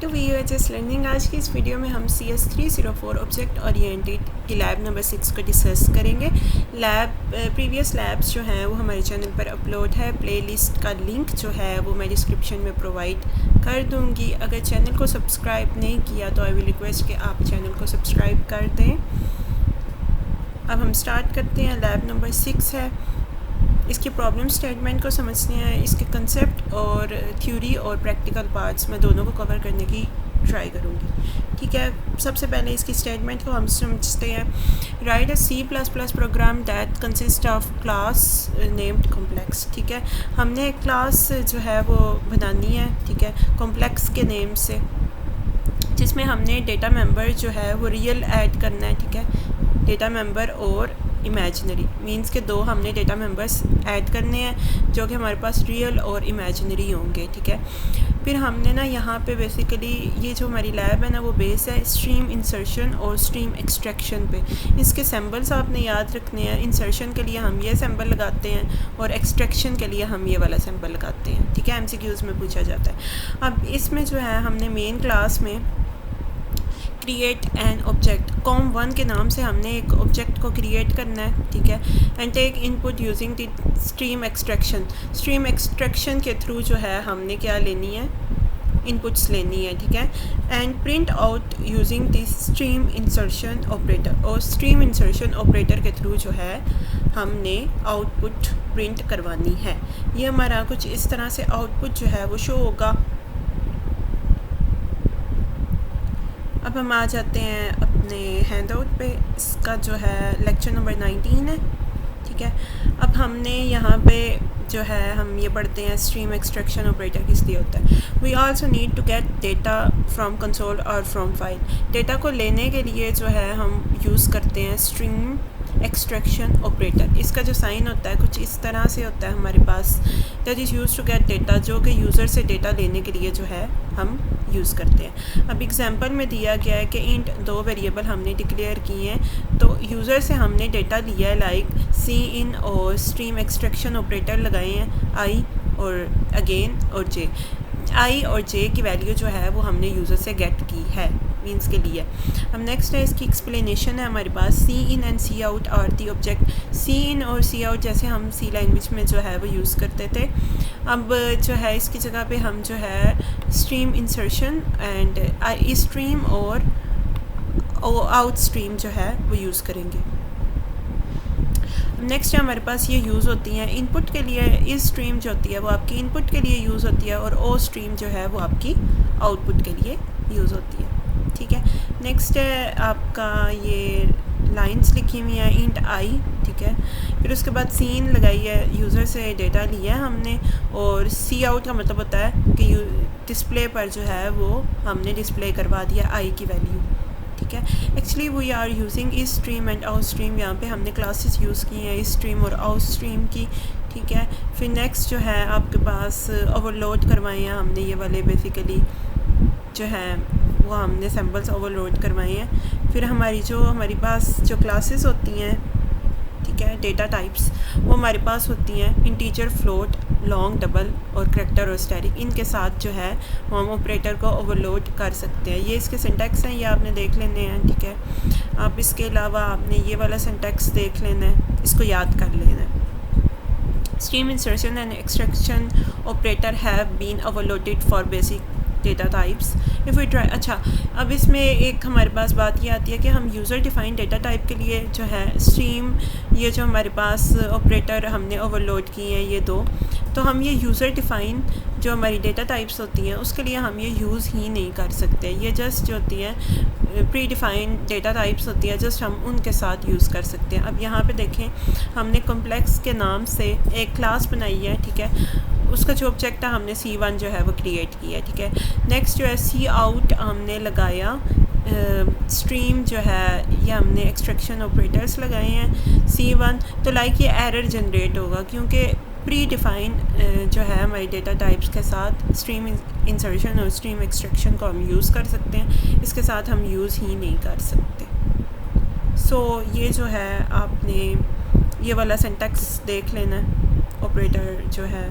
To VUHS learning. आज की इस वीडियो में हम CS304 ऑब्जेक्ट ओरिएंटेड की लैब नंबर 6 को डिस्कस करेंगे। प्रीवियस लैब्स जो हैं वो हमारे चैनल पर अपलोड है। प्लेलिस्ट का लिंक जो है वो मैं डिस्क्रिप्शन में प्रोवाइड कर दूंगी। अगर चैनल को सब्सक्राइब नहीं किया तो आई विल रिक्वेस्ट कि आप चैनल को सब्सक्राइब कर दें। अब हम स्टार्ट करते हैं। लैब नंबर 6 है। इसकी प्रॉब्लम स्टेटमेंट को समझते हैं। इसके कंसेप्ट और थ्योरी और प्रैक्टिकल पार्ट्स मैं दोनों को कवर करने की ट्राई करूँगी। ठीक है, सबसे पहले इसकी स्टेटमेंट को हम समझते हैं। Write a C++ program that consist of class named complex. ठीक है, हमने एक क्लास जो है वो बनानी है। ठीक है, कॉम्प्लेक्स के नेम से, जिसमें हमने डेटा मेंबर जो है वो रियल ऐड करना है। ठीक है, डेटा मेंबर और इमेजिनरी मींस के दो हमने डेटा मेंबर्स ऐड करने हैं जो कि हमारे पास रियल और इमेजिनरी होंगे। ठीक है, फिर हमने ना यहाँ पे बेसिकली ये जो हमारी लैब है ना वो बेस है स्ट्रीम इंसर्शन और स्ट्रीम एक्सट्रैक्शन पे। इसके सिंबल्स आपने याद रखने हैं। इंसर्शन के लिए हम ये सिंबल लगाते हैं और एक्सट्रैक्शन के लिए हम ये वाला सिंबल लगाते हैं। ठीक है, MCQs में पूछा जाता है। अब इसमें जो है हमने मेन क्लास में क्रिएट एन ऑब्जेक्ट com1 के नाम से हमने एक ऑब्जेक्ट को क्रिएट करना है। ठीक है, and take input using the stream extraction. Stream extraction के थ्रू जो है हमने क्या लेनी है, इनपुट्स लेनी है। ठीक है, and print out using the stream insertion operator. और स्ट्रीम इंसर्शन ऑपरेटर के थ्रू जो है हमने आउटपुट प्रिंट करवानी है। ये हमारा कुछ इस तरह से आउटपुट जो है वो शो होगा। अब हम आ जाते हैं अपने हैंडआउट पे। इसका जो है लेक्चर नंबर 19 है। ठीक है, अब हमने यहाँ पे जो है हम ये पढ़ते हैं स्ट्रीम एक्सट्रैक्शन ऑपरेटर किस लिए होता है। We also need to get data from console और फ्रॉम फाइल। डेटा को लेने के लिए जो है हम यूज़ करते हैं स्ट्रीम एक्सट्रैक्शन ऑपरेटर। इसका जो साइन होता है कुछ इस तरह से होता है हमारे पास, that is use to get data, जो कि यूज़र से डेटा लेने के लिए जो है हम यूज़ करते हैं। अब एग्जांपल में दिया गया है कि इंट दो वेरिएबल हमने डिक्लेयर किए हैं, तो यूज़र से हमने डेटा लिया है लाइक सी इन और स्ट्रीम एक्सट्रैक्शन ऑपरेटर लगाए हैं आई और अगेन और जे। आई और जे की वैल्यू जो है वो हमने यूज़र से गेट की है मीन्स के लिए। अब नेक्स्ट है इसकी एक्सप्लेनेशन है हमारे पास। C in and C out are the object. C in और सी आउट जैसे हम सी लैंग्वेज में जो है वो यूज़ करते थे, अब जो है इसकी जगह पे हम जो है स्ट्रीम इंसर्शन एंड स्ट्रीम और आउट स्ट्रीम जो है वो यूज़ करेंगे। नेक्स्ट है हमारे पास ये यूज़ होती हैं इनपुट के लिए। इस स्ट्रीम जो होती है वो आपकी इनपुट के लिए यूज़ होती है और ओ स्ट्रीम जो है वो आपकी आउटपुट के लिए यूज़ होती है। ठीक है, नेक्स्ट है आपका ये लाइंस लिखी हुई हैं इंट आई। ठीक है, फिर उसके बाद सीन लगाई है, यूज़र से डेटा लिया है हमने, और सी आउट का मतलब होता है कि डिस्प्ले पर जो है वो हमने डिस्प्ले करवा दिया आई की वैल्यू। ठीक है, एक्चुअली वी आर यूजिंग इस स्ट्रीम एंड आउट स्ट्रीम। यहाँ पे हमने क्लासेस यूज़ की हैं इस स्ट्रीम और आउट स्ट्रीम की। ठीक है, फिर नेक्स्ट जो है आपके पास ओवरलोड करवाए हैं हमने ये वाले बेसिकली जो है वो हमने सैम्पल्स ओवरलोड करवाए हैं। फिर हमारी पास जो क्लासेस होती हैं, ठीक है, डेटा टाइप्स, वो हमारे पास होती हैं इंटीजर, फ्लोट, लॉन्ग, डबल और करैक्टर और स्टैटिक। इनके साथ जो है हम ऑपरेटर को ओवरलोड कर सकते हैं। ये इसके सिंटैक्स हैं, ये आपने देख लेने हैं। ठीक है, आप इसके अलावा आपने ये वाला सिंटैक्स देख लेना है, इसको याद कर लेना है। Stream insertion and extraction operator have been overloaded for basic data types if we try. अच्छा, अब इसमें एक हमारे पास बात ये आती है कि हम यूज़र डिफाइन डेटा टाइप के लिए जो है स्ट्रीम, ये जो हमारे पास ऑपरेटर हमने ओवरलोड किए हैं ये दो, तो हम ये यूज़र डिफाइन जो हमारी डेटा टाइप्स होती हैं उसके लिए हम ये यूज़ ही नहीं कर सकते। ये जस्ट जो होती हैं प्री डिफाइंड डेटा टाइप्स होती हैं, जस्ट हम उनके साथ यूज़ कर सकते हैं। अब यहाँ पे देखें, हमने कॉम्प्लेक्स के नाम से एक क्लास बनाई है। ठीक है, उसका जो ऑब्जेक्ट है हमने C1 जो है वो क्रिएट किया है। ठीक है, नेक्स्ट जो है सी आउट हमने लगाया, स्ट्रीम जो है ये हमने एक्सट्रैक्शन ऑपरेटर्स लगाए हैं C1, तो लाइक ये एरर जनरेट होगा क्योंकि प्री डिफाइन जो है हमारी डेटा टाइप्स के साथ स्ट्रीम इंसर्शन और स्ट्रीम एक्सट्रैक्शन को हम यूज़ कर सकते हैं, इसके साथ हम यूज़ ही नहीं कर सकते। सो ये जो है आपने ये वाला सिंटैक्स देख लेना है। ऑपरेटर जो है,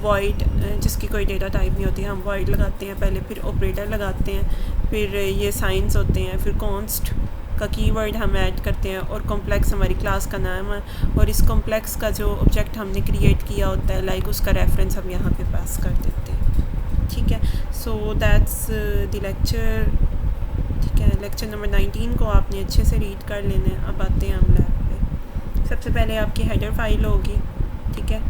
वॉइड जिसकी कोई डेटा टाइप नहीं होती है, हम वॉइड लगाते हैं पहले, फिर ऑपरेटर लगाते हैं, फिर ये साइंस होते हैं, फिर कॉन्स्ट का कीवर्ड हम ऐड करते हैं, और कॉम्प्लेक्स हमारी क्लास का नाम है, और इस कॉम्प्लेक्स का जो ऑब्जेक्ट हमने क्रिएट किया होता है लाइक उसका रेफरेंस हम यहाँ पे पास कर देते हैं। ठीक है, सो दैट्स द लेक्चर। ठीक है, लेक्चर नंबर 19 को आपने अच्छे से रीड कर लेना है। अब आते हैं हम लैब पे। सबसे पहले आपकी हेडर फाइल होगी। ठीक है,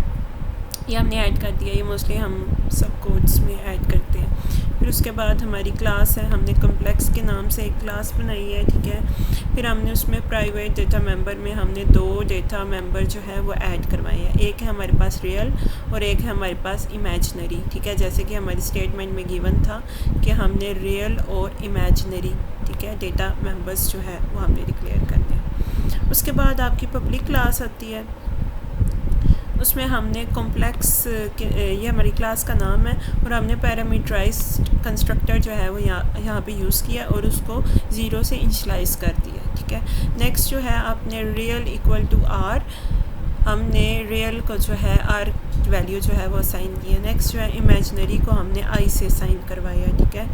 ये हमने ऐड कर दिया, ये मोस्टली हम सब कोड्स में ऐड करते हैं। फिर उसके बाद हमारी क्लास है, हमने कॉम्प्लेक्स के नाम से एक क्लास बनाई है। ठीक है, फिर हमने उसमें प्राइवेट डेटा मेंबर में हमने 2 डेटा मेंबर जो है वो ऐड करवाए हैं। एक है हमारे पास रियल और एक है हमारे पास इमेजिनरी। ठीक है, जैसे कि हमारी स्टेटमेंट में गिवन था कि हमने रियल और इमेजिनरी, ठीक है, डेटा मेंबर्स जो है वो हमने डिक्लेयर करने हैं। उसके बाद आपकी पब्लिक क्लास आती है, उसमें हमने कॉम्प्लेक्स ये हमारी क्लास का नाम है, और हमने पैरामीटराइज्ड कंस्ट्रक्टर जो है वो यहाँ पे यूज़ किया और उसको 0 से इनिशियलाइज कर दिया। ठीक है, नेक्स्ट जो है आपने रियल इक्वल टू आर, हमने रियल को जो है आर वैल्यू जो है वो असाइन की है। नेक्स्ट जो है इमेजिनरी को हमने आई से असाइन करवाया। ठीक है,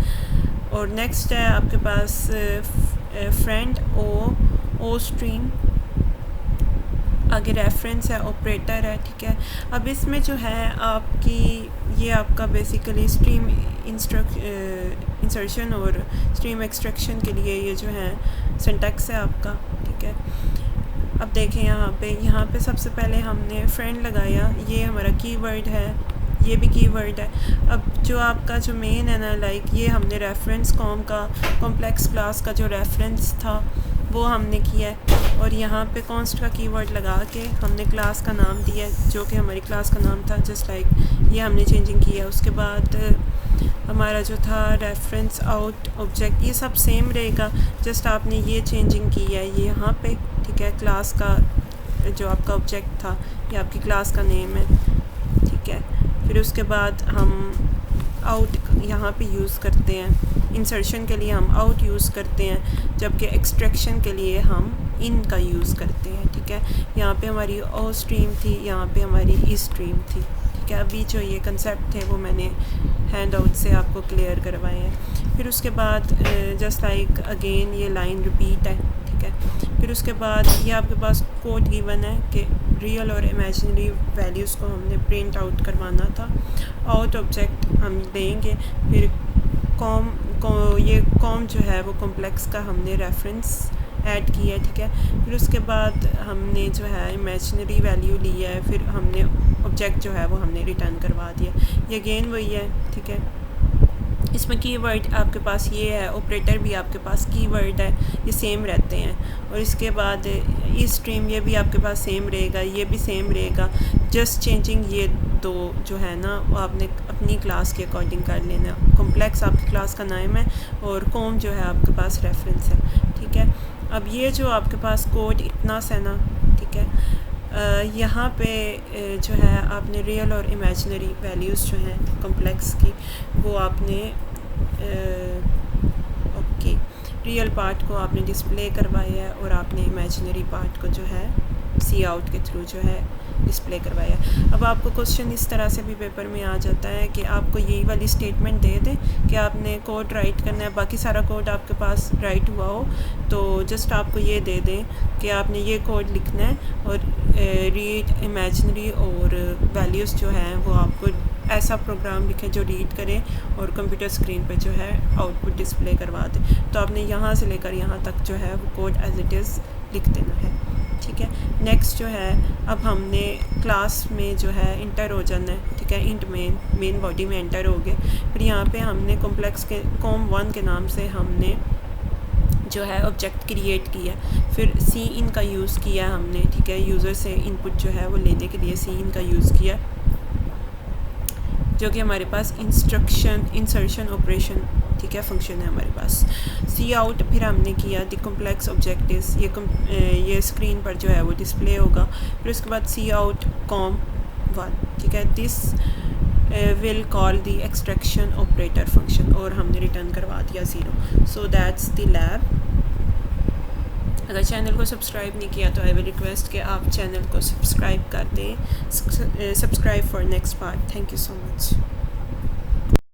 और नेक्स्ट है आपके पास फ्रेंड ओ स्ट्रीम, आगे रेफरेंस है, ऑपरेटर है। ठीक है, अब इसमें जो है आपकी ये आपका बेसिकली स्ट्रीम इंसर्शन और स्ट्रीम एक्सट्रैक्शन के लिए ये जो है सिंटैक्स है आपका। ठीक है, अब देखें यहाँ पे सबसे पहले हमने फ्रेंड लगाया, ये हमारा कीवर्ड है, ये भी कीवर्ड है। अब जो आपका जो मेन है ना, लाइक ये हमने रेफरेंस कॉम का कॉम्प्लेक्स क्लास का जो रेफरेंस था वो हमने किया है, और यहाँ पे कॉन्स्ट का कीवर्ड लगा के हमने क्लास का नाम दिया जो कि हमारी क्लास का नाम था, जस्ट लाइक ये हमने चेंजिंग किया। उसके बाद हमारा जो था रेफरेंस आउट ऑब्जेक्ट, ये सब सेम रहेगा, जस्ट आपने ये चेंजिंग की है ये यहाँ पे। ठीक है, क्लास का जो आपका ऑब्जेक्ट था ये आपकी क्लास का नेम है। ठीक है, फिर उसके बाद हम आउट यहाँ पे यूज़ करते हैं, इंसर्शन के लिए हम आउट यूज़ करते हैं, जबकि एक्सट्रैक्शन के लिए हम इन का यूज़ करते हैं। ठीक है, यहाँ पे हमारी ओ स्ट्रीम थी, यहाँ पे हमारी ई स्ट्रीम थी। ठीक है, अभी जो ये कंसेप्ट थे वो मैंने हैंड आउट से आपको क्लियर करवाए हैं। फिर उसके बाद जस्ट लाइक अगेन ये लाइन रिपीट है। ठीक है, फिर उसके बाद ये आपके पास कोड गिवन है कि रियल और इमेजिनरी वैल्यूज़ को हमने प्रिंट आउट करवाना था। आउट ऑब्जेक्ट हम देंगे, फिर ये कॉम जो है वो कॉम्प्लेक्स का हमने रेफरेंस ऐड किया है। ठीक है, फिर उसके बाद हमने जो है इमेजिनरी वैल्यू ली है, फिर हमने ऑब्जेक्ट जो है वो हमने रिटर्न करवा दिया। ये अगेन वही है। ठीक है, इसमें कीवर्ड आपके पास ये है, ऑपरेटर भी आपके पास कीवर्ड है, ये सेम रहते हैं। और इसके बाद ई स्ट्रीम ये भी आपके पास सेम रहेगा, ये भी सेम रहेगा, जस्ट चेंजिंग ये 2 जो है ना वो आपने अपनी क्लास के अकॉर्डिंग कर लेना। कॉम्प्लेक्स आपकी क्लास का नाम है और कॉम जो है आपके पास रेफरेंस है। ठीक है, अब ये जो आपके पास कोड इतना सा ना, ठीक है, यहाँ पे जो है आपने रियल और इमेजिनरी वैल्यूज़ जो हैं कॉम्प्लेक्स की वो आपने ओके रियल पार्ट को आपने डिस्प्ले करवाया है और आपने इमेजिनरी पार्ट को जो है सी आउट के थ्रू जो है डिस्प्ले करवाया। अब आपको क्वेश्चन इस तरह से भी पेपर में आ जाता है कि आपको यही वाली स्टेटमेंट दे दें कि आपने कोड राइट करना है, बाकी सारा कोड आपके पास राइट हुआ हो तो जस्ट आपको ये दे दें कि आपने ये कोड लिखना है और रीड इमेजिनरी और वैल्यूज़ जो हैं वो आपको ऐसा प्रोग्राम लिखें जो रीड करें और कंप्यूटर स्क्रीन पे जो है आउटपुट डिस्प्ले करवा दें। तो आपने यहाँ से लेकर यहाँ तक जो है वो कोड एज इट इज़ लिख देना है। ठीक है, नेक्स्ट जो है अब हमने क्लास में जो है इंटर हो जाना है। ठीक है, इंट मेन बॉडी में एंटर हो गए। फिर यहाँ पे हमने कॉम्प्लेक्स के com1 के नाम से हमने जो है ऑब्जेक्ट क्रिएट किया, फिर सी इन का यूज़ किया हमने। ठीक है, यूज़र से इनपुट जो है वो लेने के लिए सी इन का यूज़ किया, जो कि हमारे पास इंसर्शन ऑपरेशन, ठीक है, फंक्शन है हमारे पास। सी आउट फिर हमने किया द कॉम्प्लेक्स ऑब्जेक्टिव्स, ये स्क्रीन पर जो है वो डिस्प्ले होगा। फिर उसके बाद सी आउट com1, ठीक है, this will call the extraction operator function और हमने रिटर्न करवा दिया 0। So that's the lab. अगर चैनल को सब्सक्राइब नहीं किया तो आई विल रिक्वेस्ट कि आप चैनल को सब्सक्राइब कर दें, subscribe for next part. Thank you so much.